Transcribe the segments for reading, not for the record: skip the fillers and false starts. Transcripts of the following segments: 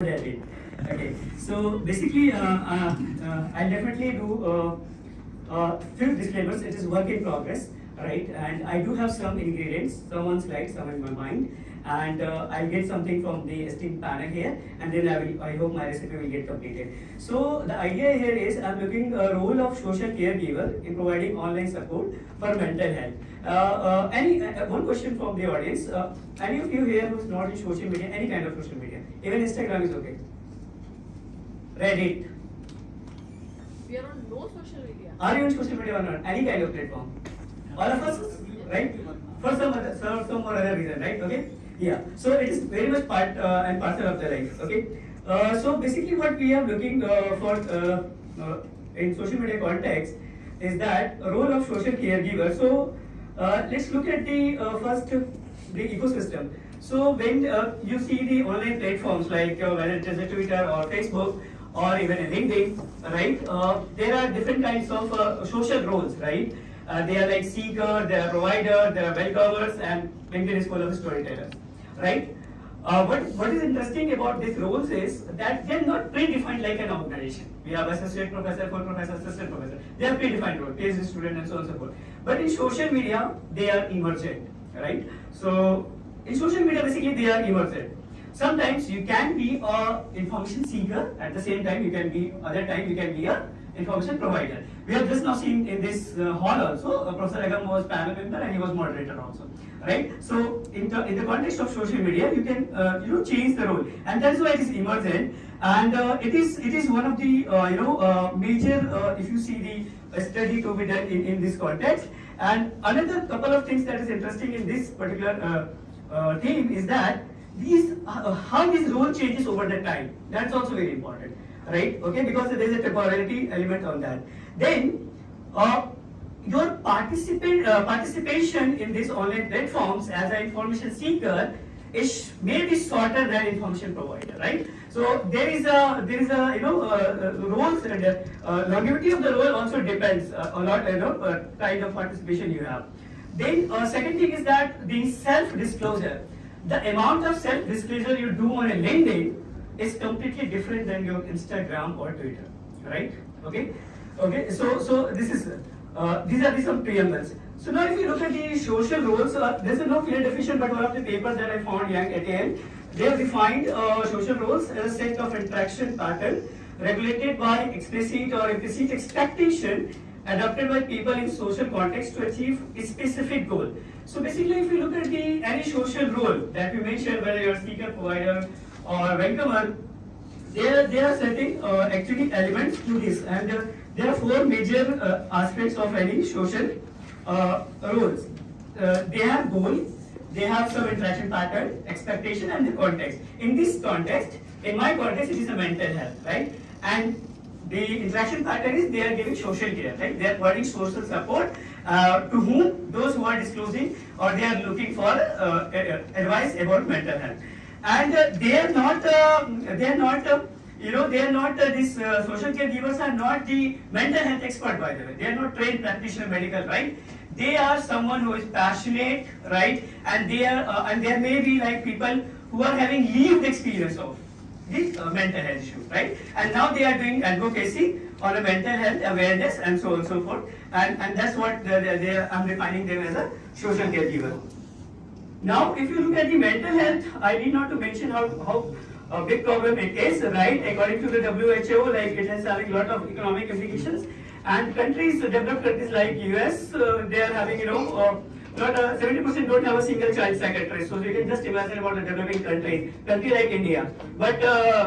Okay, so basically, I'll definitely do few disclaimers. It is work in progress, right? And I do have some ingredients, some on slide, some in my mind, and I'll get something from the esteemed panel here, and then I hope my recipe will get completed. So the idea here is I'm looking a role of social caregiver in providing online support for mental health. One question from the audience. Any of you here who's not in social media, any kind of social media, even Instagram is okay. Reddit. We are on no social media. Are you on social media or not? Any kind of platform? All of us, right? For some or other reason, right? Okay. Yeah. So it is very much part and parcel of the life. Okay. So basically, what we are looking for in social media context is that a role of social caregiver. So let's look at the first the ecosystem. So when you see the online platforms like whether it is a Twitter or Facebook or even a LinkedIn, right? There are different kinds of social roles, right? They are like seeker, they are provider, they are welcomers, and LinkedIn is full of storytellers, right? What is interesting about these roles is that they are not predefined like an organization. We have associate professor, full professor, assistant professor. They are predefined roles, PhD student, and so on and so forth. But in social media, they are emergent, right? So in social media, basically they are emergent. Sometimes you can be a information seeker, at the same time you can be, other time you can be a information provider. We have just now seen in this hall also, Professor Agam was panel member and he was moderator also, right? So in the context of social media, you can change the role, and that's why it is emergent, and it is one of the major if you see the study to be done in this context. And another couple of things that is interesting in this particular theme is that how this role changes over the time. That's also very important, right? Okay, because there is a temporality element on that. Then your participation in these online platforms as an information seeker is maybe shorter than information provider, right? So there is a roles and longevity of the role also depends a lot, kind of participation you have. Then second thing is that the self-disclosure. The amount of self-disclosure you do on a LinkedIn is completely different than your Instagram or Twitter, right? Okay. So this is these are some preambles. So now, if you look at the social roles, there's no clear definition, but one of the papers that I found, Young et al., they have defined social roles as a set of interaction pattern regulated by explicit or implicit expectation adopted by people in social context to achieve a specific goal. So basically, if you look at any social role that we mentioned, whether you're a seeker, provider, or welcomer, there are certain actually elements to this, and there are four major aspects of any social roles. They have goal, they have some interaction pattern, expectation, and the context. In this context, in my context, it is a mental health, right? And the interaction pattern is they are giving social care, right? They are providing social support to whom? Those who are disclosing or they are looking for advice about mental health. And they are not these social caregivers are not the mental health expert, by the way. They are not trained practitioner medical, right? They are someone who is passionate, right? And they are and there may be like people who are having lived experience of the mental health issue, right? And now they are doing advocacy on a mental health awareness and so on and so forth. And that's what I'm defining them as a social caregiver. Now, if you look at the mental health, I need not to mention how a big problem it is, right? According to the WHO, like it has having a lot of economic implications. And countries, developed countries like US, they are having 70% don't have a single child psychiatrist. So you can just imagine about a developing country like India. But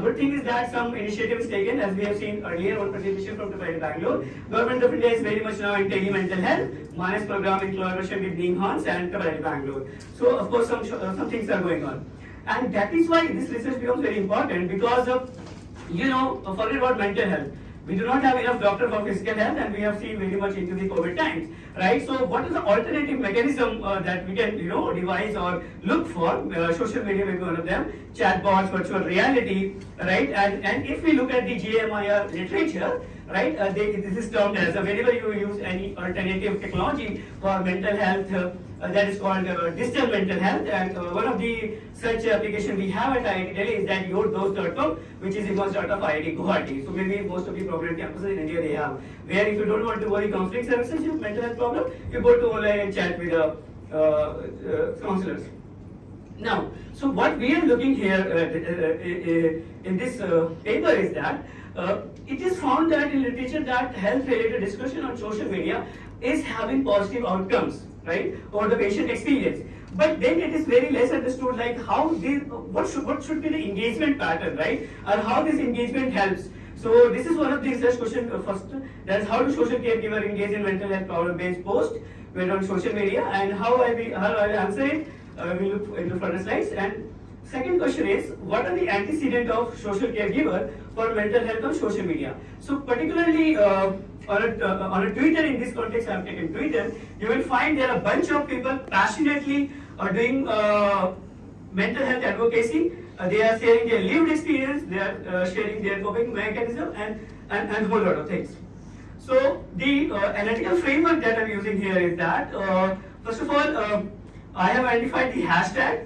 good thing is that some initiative is taken, as we have seen earlier on presentation from the Bangalore. Government of India is very much now in mental health, Manas program in collaboration with Ning Hans and Bangalore. So of course some things are going on. And that is why this research becomes very important, because of, forget about mental health. We do not have enough doctors for physical health, and we have seen very much into the COVID times, right? So what is the alternative mechanism that we can, devise or look for? Social media may be one of them. chatbots, virtual reality, right? And if we look at the GMIR literature, right, this is termed as whenever you use any alternative technology for mental health, that is called digital mental health. And one of the such application we have at IIT Delhi is that yourdose.com, which is emerged out of IIT Guwahati. So maybe most of the program campuses in India they have, where if you don't want to worry counseling services, you have mental health problem, you go to online and chat with counselors. Now, so what we are looking here in this paper is that it is found that in literature that health-related discussion on social media is having positive outcomes, right, over the patient experience. But then it is very less understood, like how this, what should be the engagement pattern, right, or how this engagement helps. So this is one of the research questions. First, that is how do social caregiver engage in mental health problem-based post when on social media, and how I will answer it. We look into further slides. And second question is, what are the antecedents of social caregiver for mental health on social media? So particularly on a Twitter, in this context I have taken Twitter, you will find there are a bunch of people passionately doing mental health advocacy. They are sharing their lived experience, they are sharing their coping mechanism and a whole lot of things. So the analytical framework that I am using here is that, first of all, I have identified the hashtag.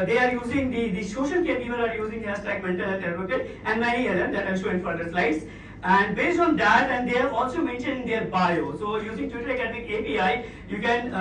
They are using the social caregiver are using hashtag mental health advocate and many others that I'll show in further slides. And based on that, and they have also mentioned in their bio. So using Twitter Academic API, you can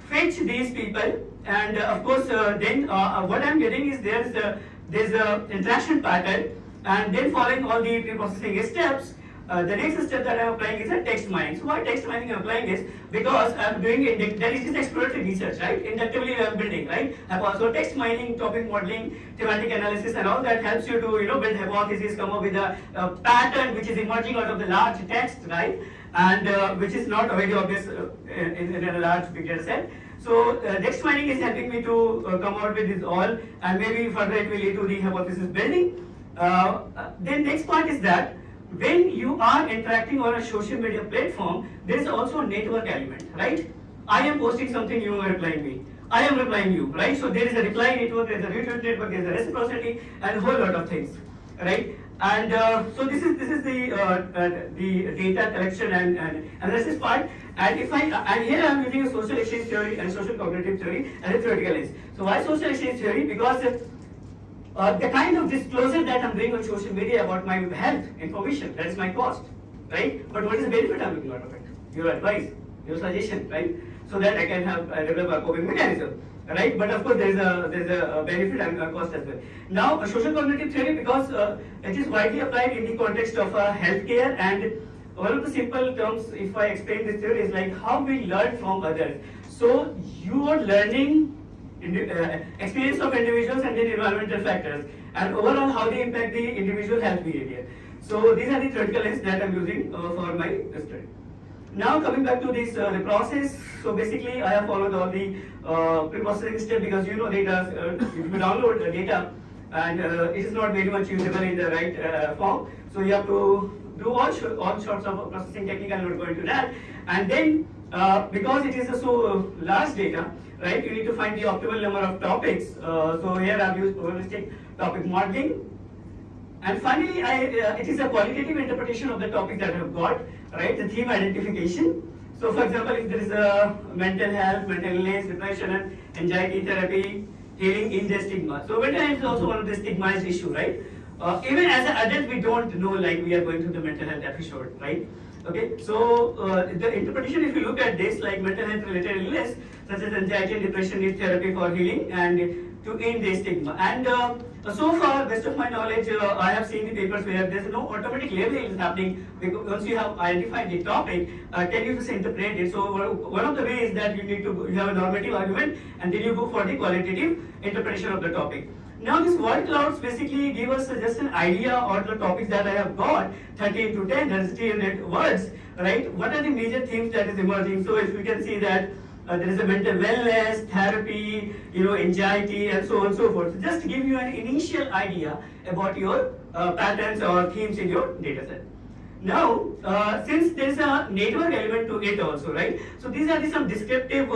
fetch these people, and of course, then what I'm getting is there's a interaction pattern, and then following all the pre-processing steps. The next step that I'm applying is a text mining. So why text mining I'm applying is because I'm doing there is this exploratory research, right? Inductively I'm building, right? I've also text mining, topic modeling, thematic analysis, and all that helps you to build hypotheses, come up with a pattern which is emerging out of the large text, right? And which is not very obvious in a large big data set. So text mining is helping me to come out with this all, and maybe further it will lead to the hypothesis building. Then next part is that when you are interacting on a social media platform, there is also a network element, right? I am posting something, you are replying me. I am replying you, right? So there is a reply network, there is a retweet network, there is a reciprocity, and a whole lot of things, right? And so this is the data collection and analysis part. And here I am using a social exchange theory and social cognitive theory as a theoretical lens. So why social exchange theory? Because the kind of disclosure that I'm doing on social media about my health information, that is my cost, right? But what is the benefit I'm looking out of it? Your advice, your suggestion, right? So that I can have develop a coping mechanism, right? But of course there is a benefit and a cost as well. Now a social cognitive theory, because it is widely applied in the context of healthcare, and one of the simple terms, if I explain this theory, is like how we learn from others. So you are learning experience of individuals and then environmental factors, and overall how they impact the individual health behavior. So these are the theoretical lens that I'm using for my study. Now coming back to this the process. So basically I have followed all the pre-processing step, because data, if you download the data and it is not very much usable in the right form, so you have to do all sorts of processing technique. I'm not going to that. And then because it is a so large data, right, you need to find the optimal number of topics. So here I've used probabilistic topic modeling. And finally, it is a qualitative interpretation of the topic that I have got, right, the theme identification. So for example, if there is a mental health, mental illness, depression and anxiety therapy, healing in the stigma. So mental health is also one of the stigmatized issue, right? Even as an adult, we don't know, like we are going through the mental health episode, right? Okay, so the interpretation, if you look at this, like mental health related illness, such as anxiety and depression, needs therapy for healing and to end the stigma. And so far, best of my knowledge, I have seen the papers where there is no automatic labeling is happening, because once you have identified the topic, can you just interpret it? So one of the ways is that you have a normative argument, and then you go for the qualitative interpretation of the topic. Now these word clouds basically give us just an idea of the topics that I have got, 30 into 10, that is 300 words, right? What are the major themes that is emerging? So if we can see that there is a mental wellness, therapy, anxiety, and so on and so forth. So just to give you an initial idea about your patterns or themes in your data set. Now, since there is a network element to it also, right? So these are some descriptive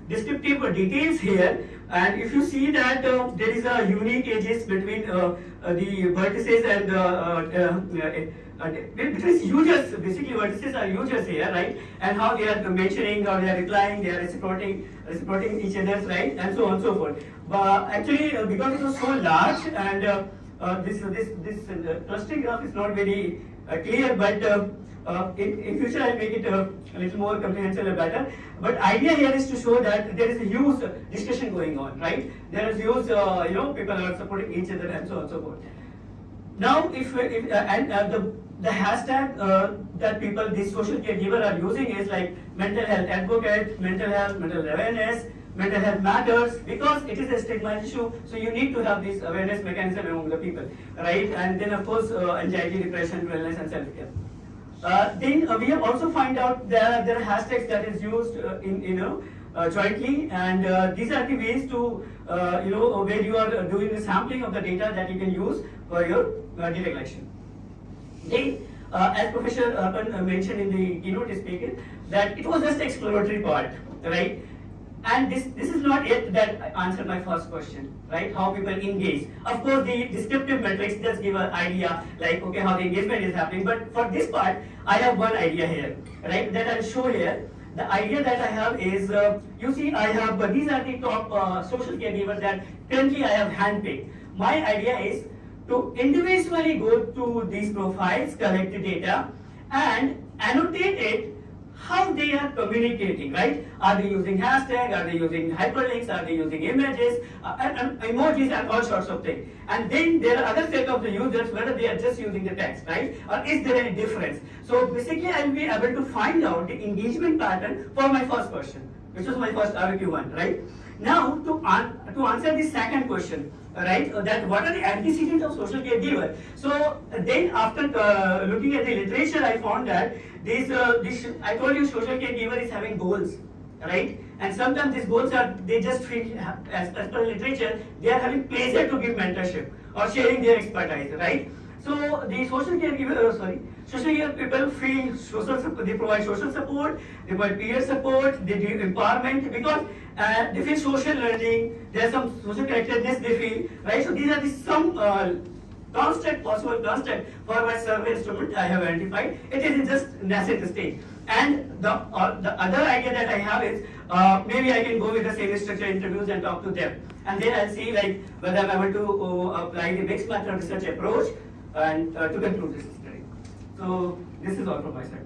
details here, And if you see that there is a unique edges between the vertices and because users, basically vertices are users here, right? And how they are mentioning, how they are replying, they are reciprocating each other's, right? And so on and so forth. But actually, because it was so large and this clustering graph is not very clear, but in future I'll make it a little more comprehensive and better. But idea here is to show that there is a huge discussion going on, right? There is huge, people are supporting each other and so on and so forth. Now, the hashtag that people, these social caregiver are using is like mental health advocate, mental health awareness, mental health matters, because it is a stigma issue. So you need to have this awareness mechanism among the people, right? And then of course, anxiety, depression, wellness, and self-care. Then we have also find out that there are hashtags that is used jointly, and these are the ways to where you are doing the sampling of the data that you can use for your data collection. Then, as Professor Urban mentioned in the keynote speaker, that it was just the exploratory part, right? And this is not yet that answered my first question, right? How people engage. Of course, the descriptive metrics just give an idea, like, okay, how the engagement is happening. But for this part, I have one idea here, right? That I'll show here. The idea that I have is, you see, I have, these are the top social caregivers that currently I have handpicked. My idea is to individually go to these profiles, collect the data, and annotate it how they are communicating, right? Are they using hashtag? Are they using hyperlinks? Are they using images, and emojis, and all sorts of things? And then there are other set of the users whether they are just using the text, right? Or is there any difference? So basically, I will be able to find out the engagement pattern for my first question, which was my first RQ one, right? Now, to answer the second question, right, that what are the antecedents of social caregiver? So then after looking at the literature, I found that this I told you social caregiver is having goals, right? And sometimes these goals are, they just feel, as per literature, they are having pleasure to give mentorship or sharing their expertise, right? So the social caregiver, social care people feel social support, they provide social support, they provide peer support, they do empowerment, because they feel social learning, there are some social characteristics they feel, right? So these are the some possible construct for my survey instrument I have identified. It is in just nascent stage. And the other idea that I have is, maybe I can go with the same structure interviews and talk to them. And then I'll see like whether I'm able to apply the mixed method research approach and to conclude this study. So this is all from my side.